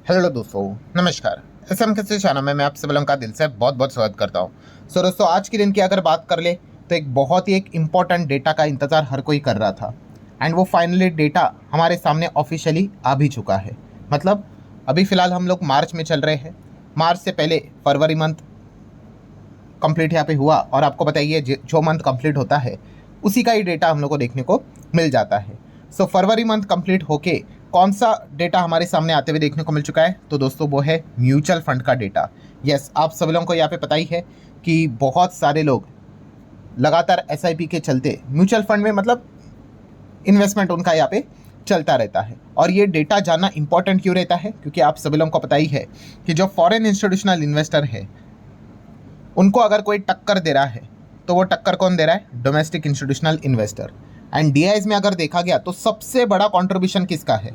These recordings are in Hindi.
हेलो दोस्तों, नमस्कार। एसएम के चैनल में मैं आप सभी का दिल से बहुत बहुत स्वागत करता हूं। सो दोस्तों, आज के दिन की अगर बात कर ले तो एक बहुत ही इम्पॉर्टेंट डेटा का इंतज़ार हर कोई कर रहा था एंड वो फाइनली डेटा हमारे सामने ऑफिशियली आ भी चुका है। मतलब अभी फ़िलहाल हम लोग मार्च में चल रहे हैं। मार्च से पहले फरवरी मंथ कंप्लीट यहाँ पे हुआ और आपको बताइए जो मंथ कंप्लीट होता है उसी का ही डेटा हम लोग को देखने को मिल जाता है। सो फरवरी मंथ कंप्लीट होके कौन सा डेटा हमारे सामने आते हुए देखने को मिल चुका है, तो दोस्तों वो है म्यूचुअल फंड का डेटा। यस, आप सभी लोगों को यहाँ पे पता ही है कि बहुत सारे लोग लगातार एसआईपी के चलते म्यूचुअल फंड में मतलब इन्वेस्टमेंट उनका यहाँ पे चलता रहता है। और ये डेटा जानना इंपॉर्टेंट क्यों रहता है, क्योंकि आप सभी लोगों को पता ही है कि जो फॉरेन इंस्टीट्यूशनल इन्वेस्टर है उनको अगर कोई टक्कर दे रहा है तो वो टक्कर कौन दे रहा है? Domestic institutional investor. And DIs में अगर देखा गया तो सबसे बड़ा कंट्रीब्यूशन किसका है?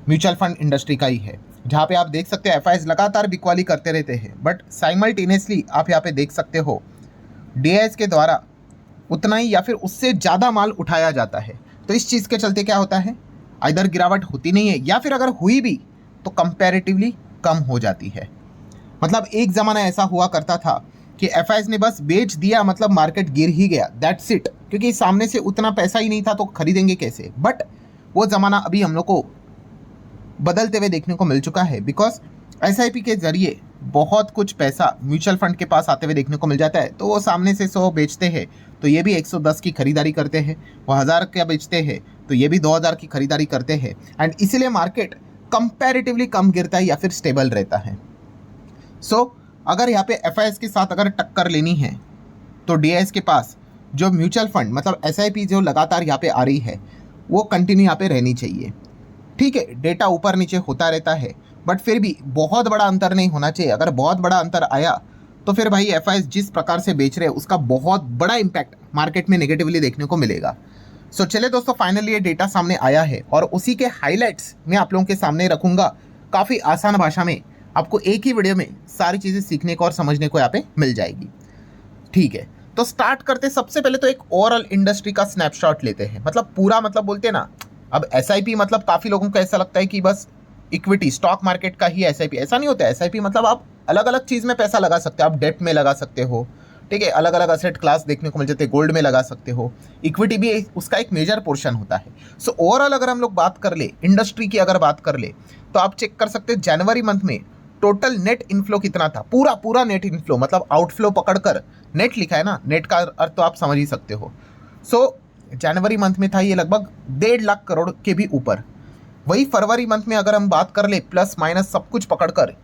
म्यूचुअल फंड इंडस्ट्री का ही है। जहाँ पे आप देख सकते हो एफआईज लगातार बिकवाली करते रहते हैं, बट साइमल्टेनियसली आप यहाँ पे देख सकते हो डीआईज के द्वारा उतना ही या फिर उससे ज़्यादा माल उठाया जाता है। तो इस चीज़ के चलते क्या होता है, इधर गिरावट होती नहीं है या फिर अगर हुई भी तो कंपैरेटिवली कम हो जाती है। मतलब एक ज़माना ऐसा हुआ करता था कि एफआईज ने बस बेच दिया, मतलब मार्केट गिर ही गया, दैट्स इट, क्योंकि सामने से उतना पैसा ही नहीं था तो खरीदेंगे कैसे। बट वो ज़माना अभी हम लोग को बदलते हुए देखने को मिल चुका है, बिकॉज एसआईपी के जरिए बहुत कुछ पैसा म्यूचुअल फंड के पास आते हुए देखने को मिल जाता है। तो वो सामने से 100 बेचते हैं तो ये भी 110 की खरीदारी करते हैं, वो 1000 का बेचते हैं तो ये भी 2000 की खरीदारी करते हैं। एंड इसीलिए मार्केट कंपैरेटिवली कम गिरता है या फिर स्टेबल रहता है। सो अगर यहाँ पे एफआईएस के साथ अगर टक्कर लेनी है तो डीआईएस के पास जो म्यूचुअल फंड मतलब एसआईपी जो लगातार यहाँ पे आ रही है वो कंटिन्यू यहाँ पे रहनी चाहिए। ठीक है, डेटा ऊपर नीचे होता रहता है बट फिर भी बहुत बड़ा अंतर नहीं होना चाहिए। अगर बहुत बड़ा अंतर आया तो फिर भाई एफआईएस जिस प्रकार से बेच रहे हैं उसका बहुत बड़ा इम्पैक्ट मार्केट में नेगेटिवली देखने को मिलेगा। सो चलिए दोस्तों, फाइनली ये डेटा सामने आया है और उसी के हाईलाइट्स मैं आप लोगों के सामने रखूंगा काफ़ी आसान भाषा में। आपको एक ही वीडियो में सारी चीज़ें सीखने को और समझने को यहाँ पे मिल जाएगी। ठीक है, तो स्टार्ट करते सबसे पहले तो एक ओवरऑल इंडस्ट्री का स्नैपशॉट लेते हैं। मतलब पूरा, मतलब बोलते हैं ना, अब एसआईपी मतलब काफ़ी लोगों को ऐसा लगता है कि बस इक्विटी स्टॉक मार्केट का ही एसआईपी। ऐसा नहीं होता है। एसआईपी मतलब आप अलग अलग चीज़ में पैसा लगा सकते हो। आप डेट में लगा सकते हो, ठीक है, अलग अलग असेट क्लास देखने को मिल जाते हैं, गोल्ड में लगा सकते हो, इक्विटी भी उसका एक मेजर पोर्शन होता है। सो ओवरऑल अगर हम लोग बात कर ले इंडस्ट्री की, अगर बात कर ले तो आप चेक कर सकते हैं जनवरी मंथ में टोटल नेट इनफ्लो कितना था। पूरा पूरा नेट इनफ्लो, मतलब आउटफ्लो पकड़कर नेट लिखा है ना, नेट का अर्थ तो आप समझ ही सकते हो। सो जनवरी मंथ में था ये लगभग 1.5 लाख करोड़ के भी ऊपर। वही फरवरी मंथ में अगर हम बात कर ले प्लस माइनस सब कुछ पकड़कर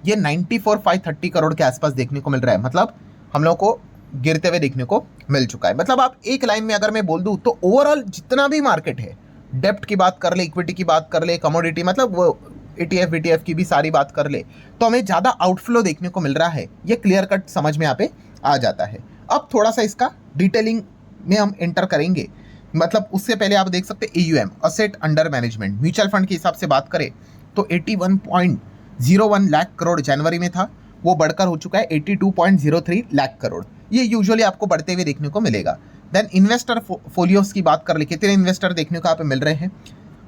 ये 94,530 करोड़ के आसपास देखने को मिल रहा है। मतलब हम लोग को गिरते हुए देखने को मिल चुका है। मतलब आप एक लाइन में अगर मैं बोल दूं तो ओवरऑल जितना भी मार्केट है, डेप्ट की बात कर ले, इक्विटी की बात कर ले, कमोडिटी मतलब वो ETF VTF की भी सारी बात कर ले तो हमें ज़्यादा आउटफ्लो देखने को मिल रहा है। ये क्लियर कट समझ में यहाँ पे आ जाता है। अब थोड़ा सा इसका डिटेलिंग में हम एंटर करेंगे। मतलब उससे पहले आप देख सकते हैं AUM, asset under management, mutual fund के हिसाब से बात करें तो 81.01 लाख करोड़ जनवरी में था, वो बढ़कर हो चुका है 82.03 लाख करोड़। ये यूजुअली आपको बढ़ते हुए देखने को मिलेगा। देन इन्वेस्टर फोलियोस की बात कर ले, कितने इन्वेस्टर देखने को यहाँ पे मिल रहे हैं?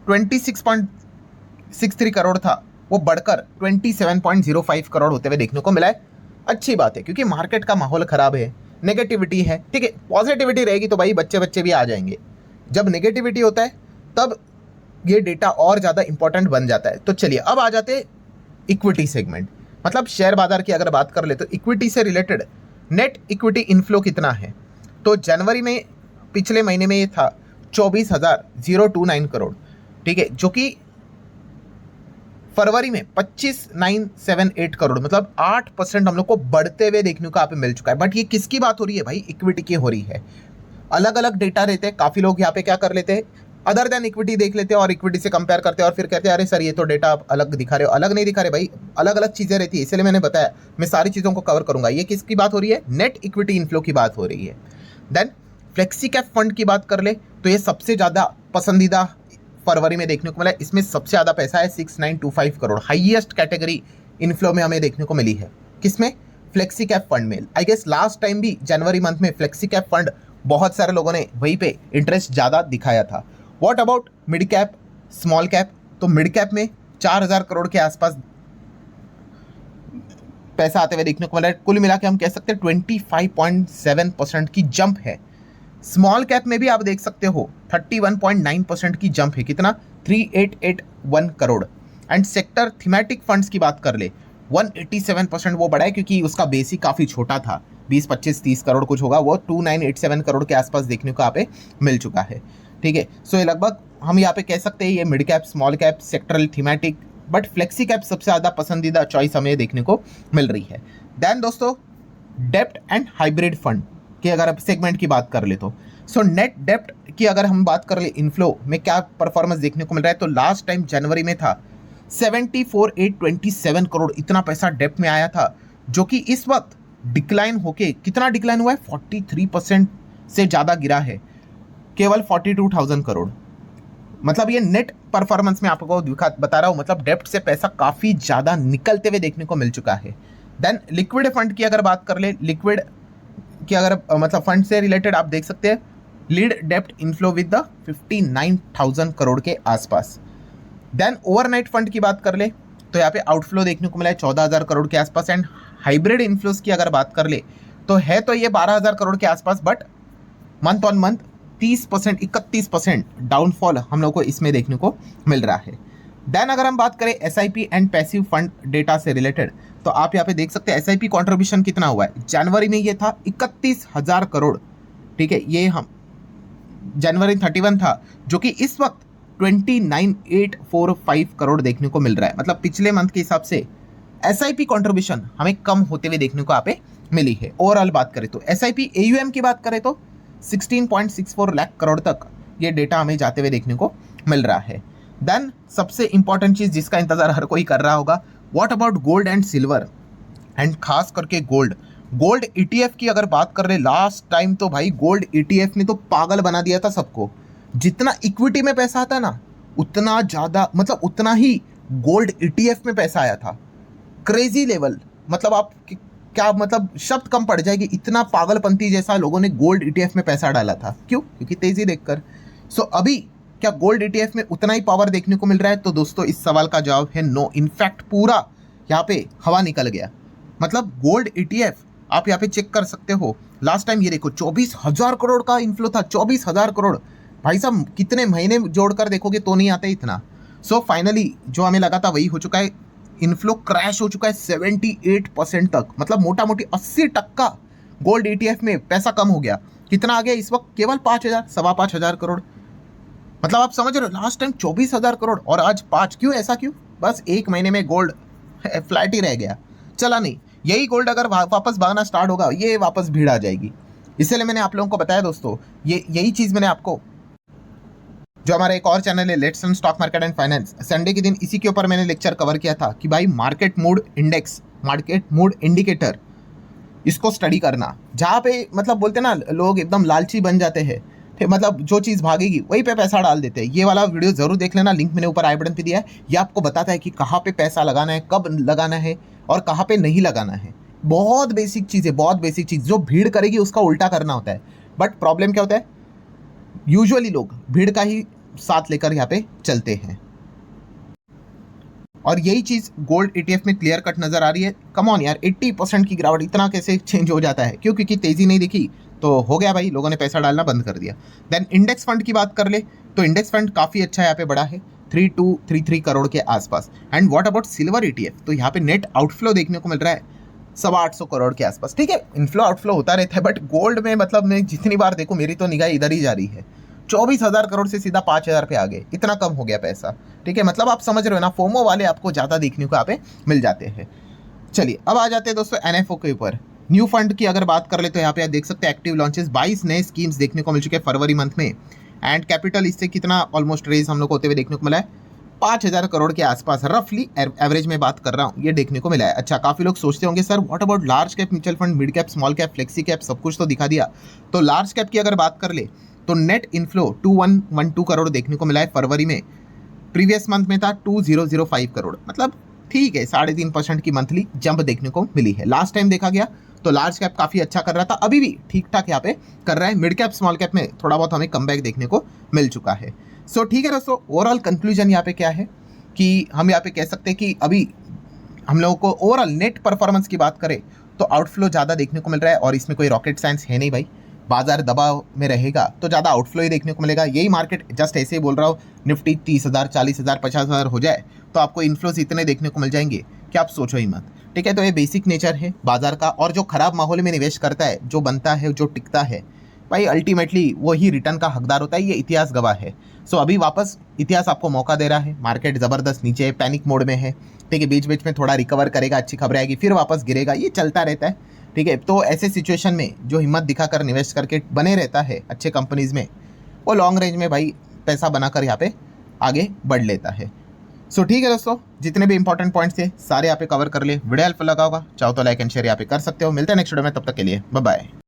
26.63 करोड़ था, वो बढ़कर 27.05 करोड़ होते हुए देखने को मिला है। अच्छी बात है, क्योंकि मार्केट का माहौल खराब है, नेगेटिविटी है। ठीक है, पॉजिटिविटी रहेगी तो भाई बच्चे बच्चे भी आ जाएंगे। जब नेगेटिविटी होता है तब ये डेटा और ज़्यादा इंपॉर्टेंट बन जाता है। तो चलिए अब आ जाते इक्विटी सेगमेंट, मतलब शेयर बाजार की अगर बात कर ले तो इक्विटी से रिलेटेड नेट इक्विटी इनफ्लो कितना है? तो जनवरी में पिछले महीने में ये था 24,029 करोड़, ठीक है, जो कि फरवरी में 25,978 करोड़, मतलब 8% हम लोग को बढ़ते हुए देखने को यहाँ पे मिल चुका है। बट ये किसकी बात हो रही है भाई? इक्विटी की हो रही है। अलग अलग डेटा रहते हैं, काफ़ी लोग यहाँ पे क्या कर लेते हैं, अदर देन इक्विटी देख लेते हैं और इक्विटी से कंपेयर करते हैं और फिर कहते हैं अरे सर ये तो डेटा आप अलग दिखा रहे हो। अलग नहीं दिखा रहे भाई, अलग अलग चीज़ें रहती है, इसलिए मैंने बताया मैं सारी चीज़ों को कवर करूंगा। ये किसकी बात हो रही है? नेट इक्विटी इनफ्लो की बात हो रही है। देन फ्लेक्सी कैप फंड की बात कर ले तो ये सबसे ज़्यादा पसंदीदा फरवरी में देखने को मिला है। इसमें सबसे ज़्यादा पैसा है 6925 करोड़, हाईएस्ट कैटेगरी इनफ्लो में हमें देखने को मिली है। किसमें? फ्लेक्सी कैप फंड में। आई गेस लास्ट टाइम भी जनवरी मंथ में फ्लेक्सी कैप फंड बहुत सारे लोगों ने वहीं पे इंटरेस्ट ज़्यादा दिखाया था। What about mid cap, small cap? तो मिड कैप में 4,000 करोड़ के आसपास पैसा आते हुए देखने को मिला है। कुल मिला के हम कह सकते हैं 25.7% की जंप है। स्मॉल कैप में भी आप देख सकते हो 31.9% की जंप है। कितना? 3881 crore. And sector thematic funds की बात कर ले 187% वो बढ़ा है, क्योंकि उसका बेसिक काफ़ी छोटा था, 20, 25, 30 करोड़ कुछ होगा, वो 2987 करोड़ के आसपास देखने को यहाँ पे मिल चुका है। ठीक है, सो ये लगभग हम यहाँ पे कह सकते हैं ये mid cap, small cap, sectoral, thematic, but flexi cap सबसे ज़्यादा पसंदीदा चॉइस हमें देखने को मिल रही है। देन दोस्तों, डेप्ट एंड हाइब्रिड फंड की अगर आप सेगमेंट की बात कर ले तो सो नेट डेप्ट की अगर हम बात कर ले, इनफ्लो में क्या परफॉर्मेंस देखने को मिल रहा है, तो लास्ट टाइम जनवरी में था 74,827 करोड़, इतना पैसा डेप्ट में आया था, जो कि इस वक्त डिक्लाइन होके कितना डिक्लाइन हुआ है, 43% से ज़्यादा गिरा है, केवल 42,000 करोड़। मतलब ये नेट परफॉर्मेंस में आपको बता रहा हूँ, मतलब डेप्ट से पैसा काफ़ी ज़्यादा निकलते हुए देखने को मिल चुका है। देन लिक्विड फंड की अगर बात कर ले, लिक्विड की अगर मतलब फंड से रिलेटेड आप देख सकते हैं लीड डेप्ट इनफ्लो विद द 59,000 करोड़ के आसपास। देन ओवरनाइट फंड की बात कर ले तो यहाँ पे आउटफ्लो देखने को मिला है 14,000 करोड़ के आसपास। एंड हाइब्रिड इनफ्लोज की अगर बात कर ले तो है तो ये 12,000 करोड़ के आसपास, but month on month 30%, 31% downfall हम लोग को इसमें देखने को मिल रहा है। देन अगर हम बात करें SIP and passive fund data से रिलेटेड, तो आप यहाँ पे देख सकते हैं एसआईपी कंट्रीब्यूशन कितना हुआ है। जनवरी में ये था 31,000 करोड़, ठीक है, ये हम जनवरी 31 था, जो कि इस वक्त 29,845 करोड़ देखने को मिल रहा है। मतलब पिछले मंथ के हिसाब से एसआईपी कंट्रीब्यूशन हमें कम होते हुए देखने को यहाँ पे मिली है। ओवरऑल बात करें तो एसआईपी एयूएम की बात करें तो 16.64 लाख करोड़ तक ये डेटा हमें जाते हुए देखने को मिल रहा है। देन सबसे इंपॉर्टेंट चीज जिसका इंतजार हर कोई कर रहा होगा, what about gold and silver, and खास करके गोल्ड ईटीएफ की अगर बात कर रहे, लास्ट टाइम तो भाई गोल्ड ईटीएफ ने तो पागल बना दिया था सबको। जितना इक्विटी में पैसा आता ना उतना ज़्यादा, मतलब उतना ही गोल्ड ईटीएफ में पैसा आया था। क्रेजी लेवल, मतलब आप क्या, मतलब शब्द कम पड़ जाएगी, इतना पागलपंती जैसा लोगों ने गोल्ड ईटीएफ में पैसा डाला था। क्यों? क्योंकि तेजी देखकर। सो अभी क्या गोल्ड ईटीएफ में उतना ही पावर देखने को मिल रहा है? तो दोस्तों इस सवाल का जवाब है नो। इनफैक्ट पूरा यहाँ पे हवा निकल गया। मतलब गोल्ड ईटीएफ आप यहाँ पे चेक कर सकते हो, लास्ट टाइम ये देखो 24,000 करोड़ का इन्फ्लो था। 24,000 करोड़ भाई साहब, कितने महीने जोड़कर देखोगे तो नहीं आता इतना। सो फाइनली जो हमें लगा था वही हो चुका है। इन्फ्लो क्रैश हो चुका है 78% तक, मतलब मोटा मोटी 80% गोल्ड ईटीएफ में पैसा कम हो गया। कितना आ गया इस वक्त? केवल 5,000, 5,500 करोड़। मतलब आप समझ रहे हो, लास्ट टाइम 24,000 करोड़ और आज 5। क्यों? ऐसा क्यों? बस एक महीने में गोल्ड फ्लैट ही रह गया, चला नहीं। यही गोल्ड अगर वापस भागना स्टार्ट होगा, ये वापस भीड़ आ जाएगी। इसलिए मैंने आप लोगों को बताया दोस्तों, यही चीज़ मैंने आपको, जो हमारा एक और चैनल है let's learn stock market and finance, Sunday के दिन इसी के ऊपर मैंने लेक्चर कवर किया था कि भाई market mood index, market mood indicator, इसको स्टडी करना। जहाँ पे मतलब बोलते ना लोग एकदम लालची बन जाते हैं, मतलब जो चीज़ भागेगी वहीं पे पैसा डाल देते हैं। ये वाला वीडियो ज़रूर देख लेना, लिंक मैंने ऊपर आई बटन पे दिया है। ये आपको बताता है कि कहाँ पे पैसा लगाना है, कब लगाना है और कहाँ पे नहीं लगाना है। बहुत बेसिक चीज़ है, बहुत बेसिक चीज़। जो भीड़ करेगी उसका उल्टा करना होता है, बट प्रॉब्लम क्या होता है, यूजुअली लोग भीड़ का ही साथ लेकर यहाँ पे चलते हैं। और यही चीज़ गोल्ड ईटीएफ में क्लियर कट नजर आ रही है। कम ऑन यार, 80% की गिरावट इतना कैसे चेंज हो जाता है? क्यों? क्योंकि तेजी नहीं दिखी तो हो गया भाई, लोगों ने पैसा डालना बंद कर दिया। देन इंडेक्स फंड की बात कर ले तो इंडेक्स फंड काफ़ी अच्छा यहाँ पे बड़ा है, 3233 करोड़ के आसपास। And what about silver ETF, तो यहाँ पे नेट आउटफ्लो देखने को मिल रहा है 850 करोड़ के आसपास। ठीक है, इनफ्लो आउटफ्लो होता रहता है, बट गोल्ड में मतलब मैं जितनी बार देखूँ मेरी तो निगाह इधर ही जा रही है। 24,000 करोड़ से सीधा 5,000 पे आ गए, इतना कम हो गया पैसा। ठीक है, मतलब आप समझ रहे हो ना, फोमो वाले आपको ज़्यादा देखने को यहाँ पे मिल जाते हैं। चलिए अब आ जाते हैं दोस्तों एनएफओ के ऊपर। न्यू फंड की अगर बात कर ले तो यहाँ पे आप देख सकते हैं एक्टिव लॉन्चेस 22 नए स्कीम्स देखने को मिल चुके हैं फरवरी मंथ में। एंड कैपिटल इससे कितना ऑलमोस्ट रेज हम लोग को होते हुए देखने को मिला है 5,000 करोड़ के आसपास, रफली एवरेज में बात कर रहा हूँ, ये देखने को मिला है। अच्छा, काफ़ी लोग सोचते होंगे sir what about large cap mutual fund, mid cap, small cap, flexi cap, सब कुछ तो दिखा दिया। तो लार्ज कैप की अगर बात कर ले तो नेट इनफ्लो 2112 करोड़ देखने को मिला है फरवरी में। प्रीवियस मंथ में था 2005 करोड़, मतलब ठीक है 3.5% की मंथली जंप देखने को मिली है। लास्ट टाइम देखा गया तो लार्ज कैप काफ़ी अच्छा कर रहा था, अभी भी ठीक ठाक यहाँ पे कर रहा है। मिड कैप स्मॉल कैप में थोड़ा बहुत हमें कमबैक देखने को मिल चुका है। सो ठीक है दोस्तों, ओवरऑल कंक्लूजन यहाँ पे क्या है कि हम यहाँ पे कह सकते हैं कि अभी हम लोगों को ओवरऑल नेट परफॉर्मेंस की बात करें तो आउटफ्लो ज़्यादा देखने को मिल रहा है, और इसमें कोई रॉकेट साइंस है नहीं भाई। बाजार दबाव में रहेगा तो ज़्यादा आउटफ्लो ही देखने को मिलेगा। यही मार्केट जस्ट ऐसे ही बोल रहा हूँ, निफ्टी 30,000 40,000 50,000 हो जाए तो आपको इन्फ्लोज इतने देखने को मिल जाएंगे कि आप सोचो ही मत। ठीक है, तो ये बेसिक नेचर है बाजार का। और जो खराब माहौल में निवेश करता है, जो बनता है, जो टिकता है भाई, अल्टीमेटली वही रिटर्न का हकदार होता है। ये इतिहास गवाह है। सो अभी वापस इतिहास आपको मौका दे रहा है। मार्केट ज़बरदस्त नीचे है, पैनिक मोड में है। ठीक है, बीच बीच में थोड़ा रिकवर करेगा, अच्छी खबर आएगी, फिर वापस गिरेगा, ये चलता रहता है। ठीक है, तो ऐसे सिचुएशन में जो हिम्मत दिखाकर निवेश करके बने रहता है अच्छे कंपनीज में, वो लॉन्ग रेंज में भाई पैसा बनाकर यहाँ पे आगे बढ़ लेता है। सो ठीक है दोस्तों, जितने भी इंपॉर्टेंट पॉइंट्स थे सारे यहाँ पे कवर कर लिए। वीडियो हेल्पफुल लगा होगा, चाहो तो लाइक एंड शेयर यहाँ पे कर सकते हो। मिलते हैं नेक्स्ट वीडियो में, तब तक के लिए बाय बाय।